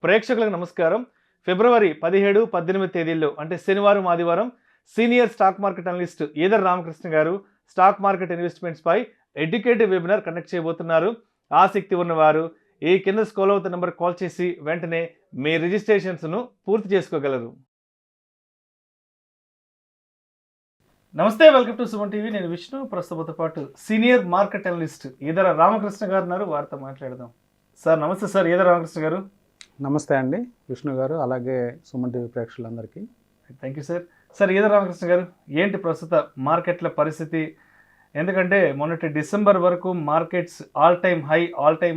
ప్రేక్షకులకు నమస్కారం. ఫిబ్రవరి 17, 18 తేదీల్లో అంటే శనివారం, ఆదివారం senior stock market analyst either Ramakrishna గారు స్టాక్ మార్కెట్ ఇన్వెస్ట్మెంట్స్ పై ఎడ్యుకేటివ్ వెబినార్ కండక్ట్ చేయబోతున్నారు. ఆసక్తి ఉన్నవారు ఈ కింద స్క్రోల్ అవుతున్న నంబర్ కాల్ చేసి వెంటనే మీ రిజిస్ట్రేషన్స్ను పూర్తి చేసుకోగలరు. నమస్తే, వెల్కమ్ టు సుమన్ టీవీ. నేను విష్ణు. ప్రస్తుతంతో పాటు senior market analyst either Ramakrishna గారు ఉన్నారు. వారితో మాట్లాడదాం. సార్ నమస్తే. సార్ ఈదర్ రామకృష్ణ గారు. నమస్తే అండి విష్ణు గారు, అలాగే సుమన్ టీవీ ప్రేక్షకులందరికీ thank you sir. Sir either Ramakrishna గారు, ఏంటి ప్రస్తుత మార్కెట్ల పరిస్థితి? ఎందుకంటే మొన్నటి డిసెంబర్ వరకు మార్కెట్స్ ఆల్ టైమ్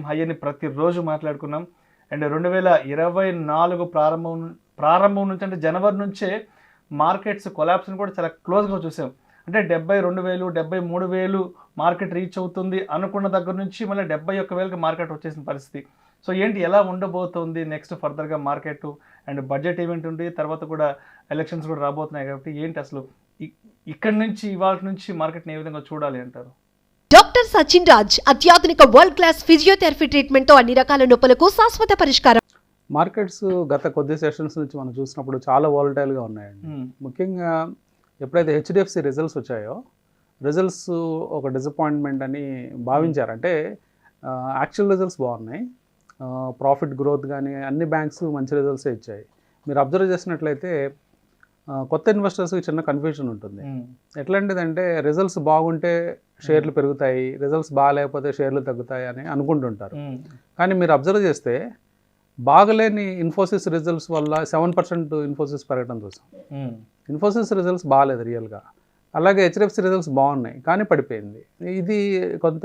హై అని ప్రతిరోజు మాట్లాడుకున్నాం. అండ్ 2024 ప్రారంభం నుంచి అంటే జనవరి నుంచే మార్కెట్స్ కొలాప్స్ని కూడా చాలా క్లోజ్గా చూసాం. అంటే 72,000 73,000 మార్కెట్ రీచ్ అవుతుంది అనుకున్న దగ్గర నుంచి మళ్ళీ 71,000కి మార్కెట్ వచ్చేసిన పరిస్థితి. సో ఏంటి, ఎలా ఉండబోతోంది నెక్స్ట్ ఫర్దర్గా మార్కెట్? అండ్ బడ్జెట్ ఈవెంట్ ఉంది, తర్వాత కూడా ఎలక్షన్స్ కూడా రాబోతున్నాయి కాబట్టి ఏంటి అసలు ఇక్కడి నుంచి ఇవాళ నుంచి మార్కెట్ని ఏ విధంగా చూడాలి అంటారు? డాక్టర్ సచిన్ రాజ్ అత్యాధునిక వరల్డ్ క్లాస్ ఫిజియోథెరపీ ట్రీట్మెంట్ తో అన్ని రకాల నొప్పులకు శాశ్వత పరిష్కారం. మార్కెట్స్ గత కొద్ది సెషన్స్ నుంచి మనం చూసినప్పుడు చాలా వాలటైల్గా ఉన్నాయండి. ముఖ్యంగా ఎప్పుడైతే హెచ్డిఎఫ్సి రిజల్ట్స్ వచ్చాయో, రిజల్ట్స్ ఒక డిసప్పాయింట్మెంట్ అని భావించారు. అంటే యాక్చువల్ రిజల్ట్స్ బాగున్నాయి, ప్రాఫిట్ గ్రోత్ కానీ అన్ని బ్యాంక్స్ మంచి రిజల్ట్సే ఇచ్చాయి. మీరు అబ్జర్వ్ చేసినట్లయితే కొత్త ఇన్వెస్టర్స్కి చిన్న కన్ఫ్యూజన్ ఉంటుంది. ఎట్లాంటిదంటే రిజల్ట్స్ బాగుంటే షేర్లు పెరుగుతాయి, రిజల్ట్స్ బాగాలేకపోతే షేర్లు తగ్గుతాయి అని అనుకుంటుంటారు. కానీ మీరు అబ్జర్వ్ చేస్తే బాగలేని ఇన్ఫోసిస్ రిజల్ట్స్ వల్ల 7% ఇన్ఫోసిస్ పెరగడం చూసాం. ఇన్ఫోసిస్ రిజల్ట్స్ బాగాలేదు రియల్గా. అలాగే హెచ్డిఎఫ్సి రిజల్ట్స్ బాగున్నాయి కానీ పడిపోయింది. ఇది కొంత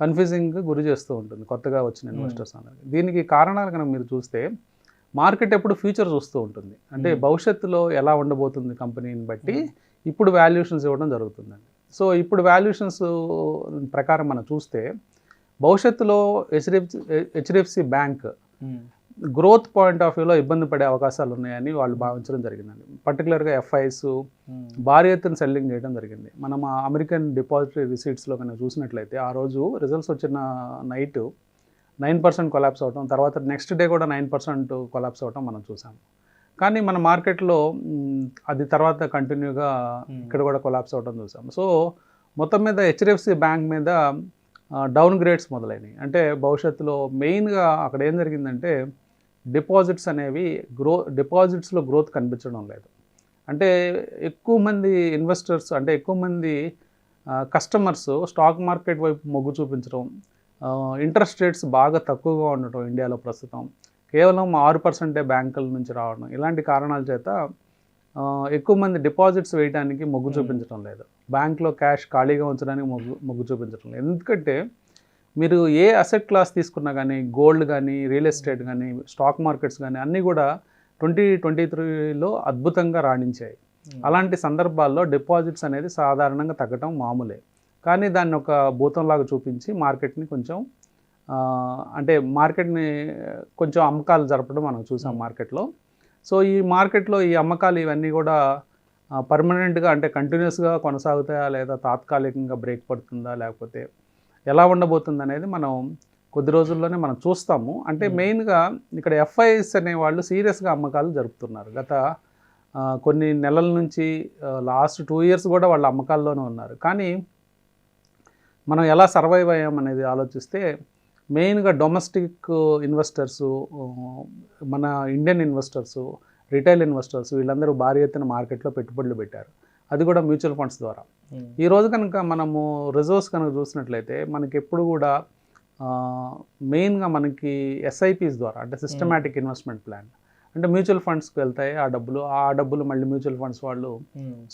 కన్ఫ్యూజింగ్ గురి చేస్తూ ఉంటుంది కొత్తగా వచ్చిన ఇన్వెస్టర్స్ అనేది. దీనికి కారణాలు కనుక మీరు చూస్తే, మార్కెట్ ఎప్పుడు ఫ్యూచర్ చూస్తూ ఉంటుంది. అంటే భవిష్యత్తులో ఎలా ఉండబోతుంది కంపెనీని బట్టి ఇప్పుడు వాల్యుయేషన్స్ ఇవ్వడం జరుగుతుందండి. సో ఇప్పుడు వాల్యుయేషన్స్ ప్రకారం మనం చూస్తే భవిష్యత్తులో HDFC bank growth point of వ్యూలో ఇబ్బంది పడే అవకాశాలు ఉన్నాయని వాళ్ళు భావించడం జరిగిందండి. పర్టికులర్గా ఎఫ్ఐస్ భారీ ఎత్తున సెల్లింగ్ చేయడం జరిగింది. మనం అమెరికన్ డిపాజిటరీ రిసీట్స్లో కనుక చూసినట్లయితే ఆ రోజు రిజల్ట్స్ వచ్చిన నైట్ 9% కొలాప్స్ అవడం, తర్వాత నెక్స్ట్ డే కూడా 9% కొలాప్స్ అవడం మనం చూసాం. కానీ మన మార్కెట్లో అది తర్వాత కంటిన్యూగా ఇక్కడ కూడా కొలాప్స్ అవడం చూసాం. సో మొత్తం మీద హెచ్డిఎఫ్సి బ్యాంక్ మీద డౌన్ గ్రేడ్స్ మొదలైనవి. అంటే భవిష్యత్తులో మెయిన్గా అక్కడ ఏం జరిగిందంటే డిపాజిట్స్ అనేవి డిపాజిట్స్లో గ్రోత్ కనిపించడం లేదు. అంటే ఎక్కువ మంది ఇన్వెస్టర్స్, అంటే ఎక్కువ మంది కస్టమర్స్ స్టాక్ మార్కెట్ వైపు మొగ్గు చూపించడం, ఇంట్రెస్ట్ రేట్స్ బాగా తక్కువగా ఉండటం ఇండియాలో ప్రస్తుతం, కేవలం 6% బ్యాంకుల నుంచి రావడం, ఇలాంటి కారణాల చేత ఎక్కువ మంది డిపాజిట్స్ వేయడానికి మొగ్గు చూపించడం లేదు. బ్యాంక్లో క్యాష్ ఖాళీగా ఉంచడానికి మొగ్గు చూపించడం లేదు. ఎందుకంటే మీరు ఏ అసెట్ క్లాస్ తీసుకున్నా కానీ, గోల్డ్ కానీ, రియల్ ఎస్టేట్ కానీ, స్టాక్ మార్కెట్స్ కానీ అన్నీ కూడా 2023లో అద్భుతంగా రాణించాయి. అలాంటి సందర్భాల్లో డిపాజిట్స్ అనేది సాధారణంగా తగ్గటం మామూలే. కానీ దాన్ని ఒక భూతంలాగా చూపించి మార్కెట్ని కొంచెం కొంచెం అమ్మకాలు జరపడం మనం చూసాం మార్కెట్లో. సో ఈ మార్కెట్లో ఈ అమ్మకాలు ఇవన్నీ కూడా పర్మనెంట్గా, అంటే కంటిన్యూస్గా కొనసాగుతాయా లేదా తాత్కాలికంగా బ్రేక్ పడుతుందా లేకపోతే ఎలా ఉండబోతుంది అనేది మనం కొద్ది రోజుల్లోనే మనం చూస్తాము. అంటే మెయిన్గా ఇక్కడ ఎఫ్ఐఎస్ అనేవాళ్ళు సీరియస్గా అమ్మకాలు జరుపుతున్నారు. గత కొన్ని నెలల నుంచి లాస్ట్ 2 years కూడా వాళ్ళ అమ్మకాల్లోనే ఉన్నారు. కానీ మనం ఎలా సర్వైవ్ అయ్యామనేది ఆలోచిస్తే మెయిన్గా డొమెస్టిక్ ఇన్వెస్టర్సు, మన ఇండియన్ ఇన్వెస్టర్సు, రిటైల్ ఇన్వెస్టర్స్ వీళ్ళందరూ భారీ ఎత్తున మార్కెట్లో పెట్టుబడులు పెట్టారు. అది కూడా మ్యూచువల్ ఫండ్స్ ద్వారా. ఈరోజు కనుక మనము రిజర్వ్స్ కనుక చూసినట్లయితే మనకి ఎప్పుడు కూడా మెయిన్గా మనకి ఎస్ఐపిస్ ద్వారా, అంటే సిస్టమాటిక్ ఇన్వెస్ట్మెంట్ ప్లాన్, అంటే మ్యూచువల్ ఫండ్స్కి వెళ్తాయి ఆ డబ్బులు మళ్ళీ మ్యూచువల్ ఫండ్స్ వాళ్ళు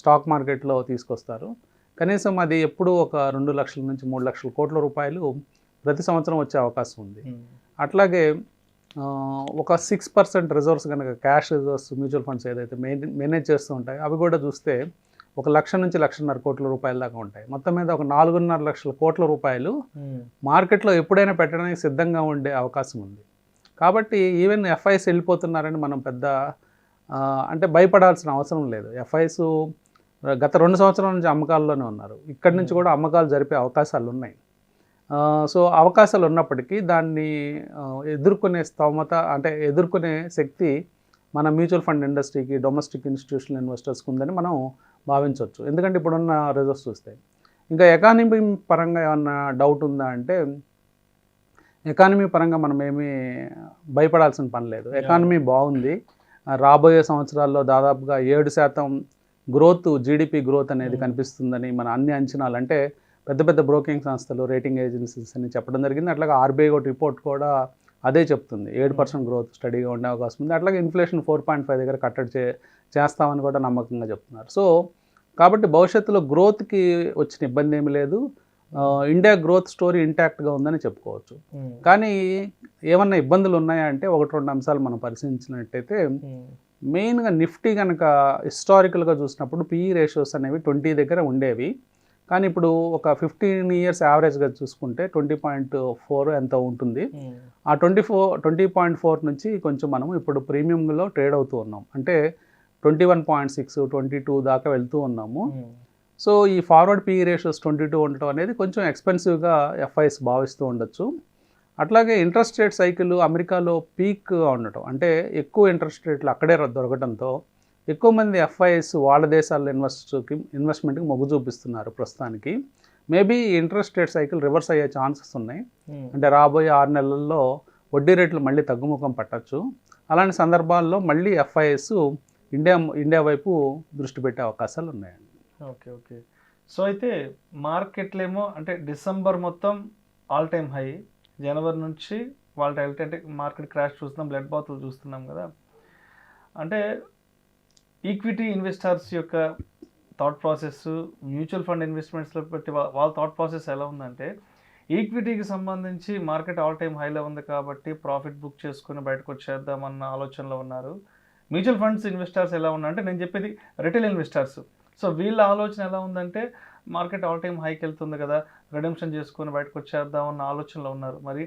స్టాక్ మార్కెట్లో తీసుకొస్తారు. కనీసం అది ఎప్పుడు ఒక 2 లక్షల నుంచి 3 లక్షల కోట్ల రూపాయలు ప్రతి సంవత్సరం వచ్చే అవకాశం ఉంది. అట్లాగే ఒక 6% రిజర్వ్స్ కనుక, క్యాష్ రిజర్వ్స్ మ్యూచువల్ ఫండ్స్ ఏదైతే మేనేజ్ చేస్తూ ఉంటాయో అవి కూడా చూస్తే 1 లక్ష నుంచి 1.5 కోట్ల రూపాయల దాకా ఉంటాయి. మొత్తం మీద ఒక 4.5 లక్షల కోట్ల రూపాయలు మార్కెట్లో ఎప్పుడైనా పెట్టడానికి సిద్ధంగా ఉండే అవకాశం ఉంది. కాబట్టి ఈవెన్ ఎఫ్ఐస్ వెళ్ళిపోతున్నారని మనం పెద్ద అంటే భయపడాల్సిన అవసరం లేదు. ఎఫ్ఐస్ గత 2 సంవత్సరాల నుంచి అమ్మకాల్లోనే ఉన్నారు. ఇక్కడి నుంచి కూడా అమ్మకాలు జరిపే అవకాశాలు ఉన్నాయి. సో అవకాశాలు ఉన్నప్పటికీ దాన్ని ఎదుర్కొనే స్తోమత అంటే ఎదుర్కొనే శక్తి మన మ్యూచువల్ ఫండ్ ఇండస్ట్రీకి, డొమెస్టిక్ ఇన్స్టిట్యూషనల్ ఇన్వెస్టర్స్కి ఉందని మనం భావించవచ్చు. ఎందుకంటే ఇప్పుడున్న రిజల్ట్స్ చూస్తే. ఇంకా ఎకానమీ పరంగా ఏమన్నా డౌట్ ఉందా అంటే, ఎకానమీ పరంగా మనం ఏమీ భయపడాల్సిన పని లేదు. ఎకానమీ బాగుంది. రాబోయే సంవత్సరాల్లో దాదాపుగా 7% గ్రోత్, జీడిపి గ్రోత్ అనేది కనిపిస్తుందని మన అన్ని అంచనాలు, అంటే పెద్ద పెద్ద బ్రోకింగ్ సంస్థలు, రేటింగ్ ఏజెన్సీస్ అని చెప్పడం జరిగింది. అట్లాగే ఆర్బీఐ ఒక రిపోర్ట్ కూడా అదే చెప్తుంది, 7% గ్రోత్ స్టడీగా ఉండే అవకాశం ఉంది. అట్లాగే ఇన్ఫ్లేషన్ 4.5 దగ్గర కట్టడి చేస్తామని కూడా నమ్మకంగా చెప్తున్నారు. సో కాబట్టి భవిష్యత్తులో గ్రోత్కి వచ్చిన ఇబ్బంది ఏమి లేదు. ఇండియా గ్రోత్ స్టోరీ ఇంటాక్ట్గా ఉందని చెప్పుకోవచ్చు. కానీ ఏమన్నా ఇబ్బందులు ఉన్నాయా అంటే 1-2 అంశాలు మనం పరిశీలించినట్టయితే, మెయిన్గా నిఫ్టీ కనుక హిస్టారికల్గా చూసినప్పుడు PE రేషియోస్ అనేవి 20 దగ్గర ఉండేవి. కానీ ఇప్పుడు ఒక 15 ఇయర్స్ యావరేజ్గా చూసుకుంటే 20.4 ఎంత ఉంటుంది. ఆ 20.4 నుంచి కొంచెం మనం ఇప్పుడు ప్రీమియంలో ట్రేడ్ అవుతూ ఉన్నాం. అంటే 21.6, 22 దాకా వెళ్తూ ఉన్నాము. సో ఈ ఫార్వర్డ్ PE రేషియోస్ 22 ఉండటం అనేది కొంచెం ఎక్స్పెన్సివ్గా FIs భావిస్తూ ఉండొచ్చు. అట్లాగే ఇంట్రెస్ట్ రేట్ సైకిల్ అమెరికాలో పీక్గా ఉండటం, అంటే ఎక్కువ ఇంట్రెస్ట్ రేట్లు అక్కడే దొరకడంతో ఎక్కువ మంది FIs వాళ్ళ దేశాల్లో ఇన్వెస్ట్మెంట్కి మొగ్గు చూపిస్తున్నారు ప్రస్తుతానికి. Maybe interest rate cycle reverse అయ్యే ఛాన్సెస్ ఉన్నాయి. అంటే రాబోయే 6 నెలల్లో వడ్డీ రేట్లు మళ్ళీ తగ్గుముఖం పట్టచ్చు. అలాంటి సందర్భాల్లో మళ్ళీ FIs ఇండియా వైపు దృష్టి పెట్టే అవకాశాలు ఉన్నాయండి. ఓకే. సో అయితే మార్కెట్లు ఏమో అంటే డిసెంబర్ మొత్తం ఆల్ టైమ్ హై, జనవరి నుంచి వాళ్ళ అంటే మార్కెట్ క్రాష్ చూస్తున్నాం, బ్లడ్ బాతులు చూస్తున్నాం కదా. అంటే ఈక్విటీ ఇన్వెస్టర్స్ యొక్క థాట్ ప్రాసెస్, మ్యూచువల్ ఫండ్ ఇన్వెస్ట్మెంట్స్లో పెట్టి వాళ్ళ థాట్ ప్రాసెస్ ఎలా ఉందంటే, ఈక్విటీకి సంబంధించి మార్కెట్ ఆల్ టైమ్ హైలో ఉంది కాబట్టి ప్రాఫిట్ బుక్ చేసుకుని బయటకు వచ్చేద్దామన్న ఆలోచనలో ఉన్నారు. మ్యూచువల్ ఫండ్స్ ఇన్వెస్టర్స్ ఎలా ఉన్నారంటే, నేను చెప్పేది రిటైల్ ఇన్వెస్టర్స్. సో వీళ్ళ ఆలోచన ఎలా ఉందంటే, మార్కెట్ ఆల్ టైమ్ హైకి వెళ్తుంది కదా, రిడెంప్షన్ చేసుకొని బయటకు వచ్చేద్దామన్న ఆలోచనలో ఉన్నారు. మరి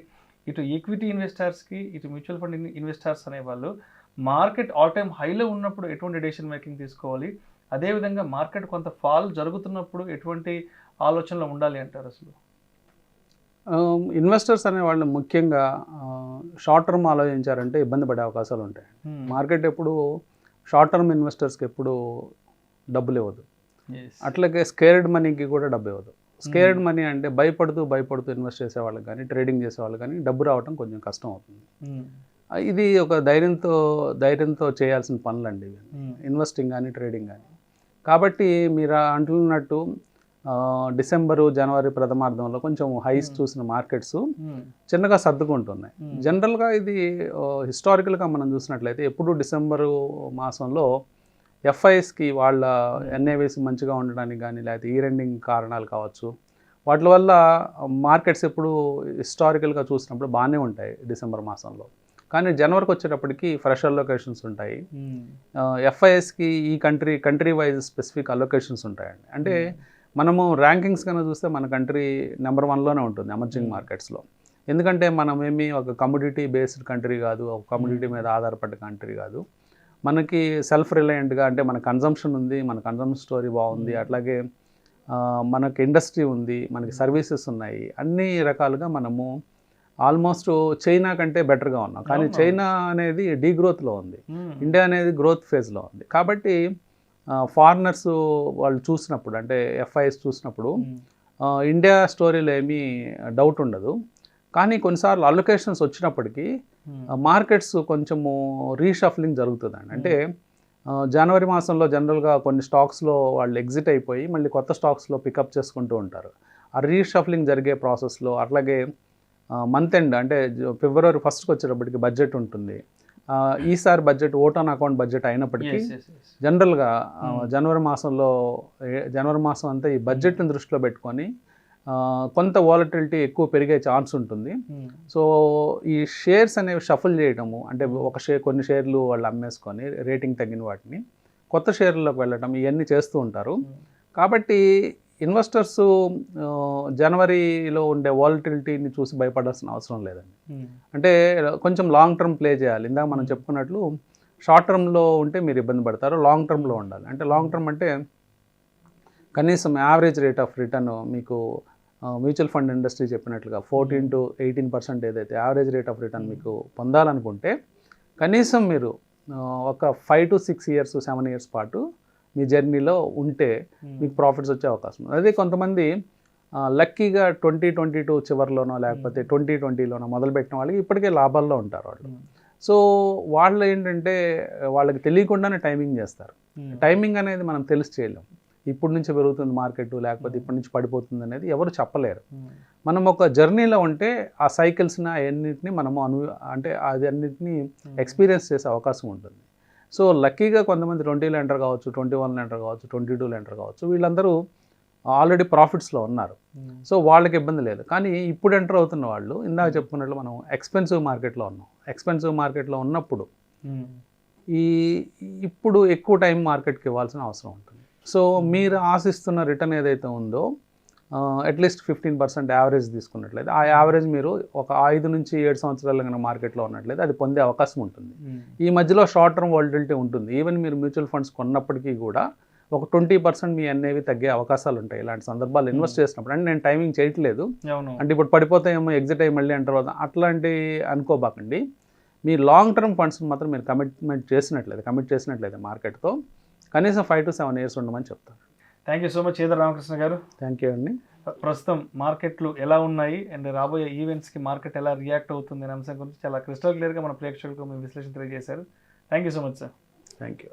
ఇటు ఈక్విటీ ఇన్వెస్టర్స్కి, ఇటు మ్యూచువల్ ఫండ్ ఇన్వెస్టర్స్ అనేవాళ్ళు మార్కెట్ ఆల్ టైమ్ హైలో ఉన్నప్పుడు ఎటువంటి డెసిషన్ మేకింగ్ తీసుకోవాలి, అదేవిధంగా మార్కెట్ కొంత ఫాల్ జరుగుతున్నప్పుడు ఎటువంటి ఆలోచనలో ఉండాలి అంటారు అసలు? ఇన్వెస్టర్స్ అనే వాళ్ళు ముఖ్యంగా షార్ట్ టర్మ్ ఆలోచించారంటే ఇబ్బంది పడే అవకాశాలు ఉంటాయి. మార్కెట్ ఎప్పుడు షార్ట్ టర్మ్ ఇన్వెస్టర్స్కి ఎప్పుడు డబ్బులు ఇవ్వదు. అట్లాగే స్కేర్డ్ మనీకి కూడా డబ్బు ఇవ్వదు. స్కేర్డ్ మనీ అంటే భయపడుతూ ఇన్వెస్ట్ చేసే వాళ్ళకి కానీ, ట్రేడింగ్ చేసే వాళ్ళకి కానీ డబ్బు రావడం కొంచెం కష్టం అవుతుంది. ఇది ఒక ధైర్యంతో చేయాల్సిన పనులండి ఇవి, ఇన్వెస్టింగ్ కానీ ట్రేడింగ్ కానీ. కాబట్టి మీరు అంటున్నట్టు డిసెంబరు, జనవరి ప్రథమార్థంలో కొంచెం హైస్ చూసిన మార్కెట్స్ చిన్నగా సర్దుకుంటున్నాయి. జనరల్గా ఇది హిస్టారికల్గా మనం చూసినట్లయితే ఎప్పుడు డిసెంబరు మాసంలో FIస్కి వాళ్ళ NAVs మంచిగా ఉండడానికి కానీ, లేకపోతే ఇయర్ ఎండింగ్ కారణాలు కావచ్చు, వాటి వల్ల మార్కెట్స్ ఎప్పుడు హిస్టారికల్గా చూసినప్పుడు బాగానే ఉంటాయి డిసెంబర్ మాసంలో. కానీ జనవరికి వచ్చేటప్పటికి ఫ్రెష్ అలొకేషన్స్ ఉంటాయి. FIస్కి ఈ కంట్రీ వైజ్ స్పెసిఫిక్ అలొకేషన్స్ ఉంటాయండి. అంటే మనము ర్యాంకింగ్స్ కన్నా చూస్తే మన కంట్రీ నెంబర్ 1లోనే ఉంటుంది ఎమర్జింగ్ మార్కెట్స్లో. ఎందుకంటే మనం ఏమి ఒక కమోడిటీ బేస్డ్ కంట్రీ కాదు, ఒక కమోడిటీ మీద ఆధారపడ్డ కంట్రీ కాదు. మనకి సెల్ఫ్ రిలయంట్గా, అంటే మన కన్జంప్షన్ ఉంది, మన కన్జంప్షన్ స్టోరీ బాగుంది, అట్లాగే మనకి ఇండస్ట్రీ ఉంది, మనకి సర్వీసెస్ ఉన్నాయి. అన్ని రకాలుగా మనము ఆల్మోస్ట్ చైనా కంటే బెటర్గా ఉన్నాం. కానీ చైనా అనేది డీగ్రోత్లో ఉంది, ఇండియా అనేది గ్రోత్ ఫేజ్లో ఉంది. కాబట్టి ఫారినర్స్ వాళ్ళు చూసినప్పుడు, అంటే FIs చూసినప్పుడు ఇండియా స్టోరీలో ఏమీ డౌట్ ఉండదు. కానీ కొన్నిసార్లు అలొకేషన్స్ వచ్చినప్పటికీ మార్కెట్స్ కొంచెము రీషఫ్లింగ్ జరుగుతుందండి. అంటే జనవరి మాసంలో జనరల్గా కొన్ని స్టాక్స్లో వాళ్ళు ఎగ్జిట్ అయిపోయి మళ్ళీ కొత్త స్టాక్స్లో పికప్ చేసుకుంటూ ఉంటారు. ఆ రీషఫ్లింగ్ జరిగే ప్రాసెస్లో, అట్లాగే మంత్ ఎండ్ అంటే ఫిబ్రవరి 1st వచ్చేటప్పటికి బడ్జెట్ ఉంటుంది. ఈసారి budget vote on account budget అయినప్పటికీ జనరల్గా జనవరి మాసం అంతా ఈ బడ్జెట్ని దృష్టిలో పెట్టుకొని కొంత వాలటిలిటీ ఎక్కువ పెరిగే ఛాన్స్ ఉంటుంది. సో ఈ షేర్స్ అనేవి షఫుల్ చేయడము, అంటే కొన్ని షేర్లు వాళ్ళు అమ్మేసుకొని రేటింగ్ తగ్గిన వాటిని కొత్త షేర్లలోకి వెళ్ళటం, ఇవన్నీ చేస్తూ ఉంటారు. కాబట్టి ఇన్వెస్టర్స్ జనవరిలో ఉండే వాలటిలిటీని చూసి భయపడాల్సిన అవసరం లేదండి. అంటే కొంచెం లాంగ్ టర్మ్ ప్లే చేయాలి. ఇందాక మనం చెప్పుకున్నట్లు షార్ట్ టర్మ్లో ఉంటే మీరు ఇబ్బంది పడతారు, లాంగ్ టర్మ్లో ఉండాలి. అంటే లాంగ్ టర్మ్ అంటే కనీసం యావరేజ్ రేట్ ఆఫ్ రిటర్న్ మీకు మ్యూచువల్ ఫండ్ ఇండస్ట్రీ చెప్పినట్లుగా 14 to 18% ఏదైతే యావరేజ్ రేట్ ఆఫ్ రిటర్న్ మీకు పొందాలనుకుంటే కనీసం మీరు ఒక 5 to 6 years 7 years పాటు మీ జర్నీలో ఉంటే మీకు ప్రాఫిట్స్ వచ్చే అవకాశం ఉంది. అదే కొంతమంది లక్కీగా 2022 చివరిలోనో లేకపోతే 2020లోనో మొదలుపెట్టిన వాళ్ళకి ఇప్పటికే లాభాల్లో ఉంటారు వాళ్ళు. సో వాళ్ళు ఏంటంటే వాళ్ళకి తెలియకుండానే టైమింగ్ చేస్తారు. టైమింగ్ అనేది మనం తెలిసి చేయలేం. ఇప్పుడు నుంచి పెరుగుతుంది మార్కెట్ లేకపోతే ఇప్పటి నుంచి పడిపోతుంది అనేది ఎవరు చెప్పలేరు. మనం ఒక జర్నీలో ఉంటే ఆ సైకిల్స్ని అన్నింటినీ మనము అంటే అది అన్నింటినీ ఎక్స్పీరియన్స్ చేసే అవకాశం ఉంటుంది. సో లక్కీగా కొంతమంది 20లో ఎంటర్ కావచ్చు, 21లో ఎంటర్ కావచ్చు, 22లో ఎంటర్ కావచ్చు, వీళ్ళందరూ ఆల్రెడీ ప్రాఫిట్స్లో ఉన్నారు. సో వాళ్ళకి ఇబ్బంది లేదు. కానీ ఇప్పుడు ఎంటర్ అవుతున్న వాళ్ళు ఇందాక చెప్పుకున్నట్లు మనం ఎక్స్పెన్సివ్ మార్కెట్లో ఉన్నాం. ఎక్స్పెన్సివ్ మార్కెట్లో ఉన్నప్పుడు ఇప్పుడు ఎక్కువ టైం మార్కెట్కి ఇవ్వాల్సిన అవసరం ఉంటుంది. సో మీరు ఆశిస్తున్న రిటర్న్ ఏదైతే ఉందో అట్లీస్ట్ 15% యావరేజ్ తీసుకున్నట్లయితే ఆ యావరేజ్ మీరు ఒక 5 నుంచి 7 సంవత్సరాలు కనుక మార్కెట్లో ఉన్నట్లయితే అది పొందే అవకాశం ఉంటుంది. ఈ మధ్యలో షార్ట్ టర్మ్ వాలటిలిటీ ఉంటుంది. ఈవెన్ మీరు మ్యూచువల్ ఫండ్స్ కొన్నప్పటికీ కూడా ఒక 20% మీ NAV తగ్గే అవకాశాలు ఉంటాయి ఇలాంటి సందర్భాలు ఇన్వెస్ట్ చేసినప్పుడు. అంటే నేను టైమింగ్ చేయట్లేదు అంటే ఇప్పుడు పడిపోతాయేమో ఎగ్జిట్ అయ్యి మళ్ళీ ఎంటర్ అవుతాం అట్లాంటి అనుకోబాకండి. మీ లాంగ్ టర్మ్ ఫండ్స్ని మాత్రం మీరు కమిట్ చేసినట్లయితే మార్కెట్తో కనీసం 5 to 7 years ఉండమని చెప్తాను. Thank you so much Eedara Ramakrishna garu. Thank you అండి. ప్రస్తుతం మార్కెట్లు ఎలా ఉన్నాయి అండ్ రాబోయే ఈవెంట్స్కి మార్కెట్ ఎలా రియాక్ట్ అవుతుంది అనే అంశం గురించి చాలా క్రిస్టల్ క్లియర్గా మన ప్రేక్షకులకు మీ విశ్లేషణ తెలియజేశారు. Thank you so much sir. Thank you.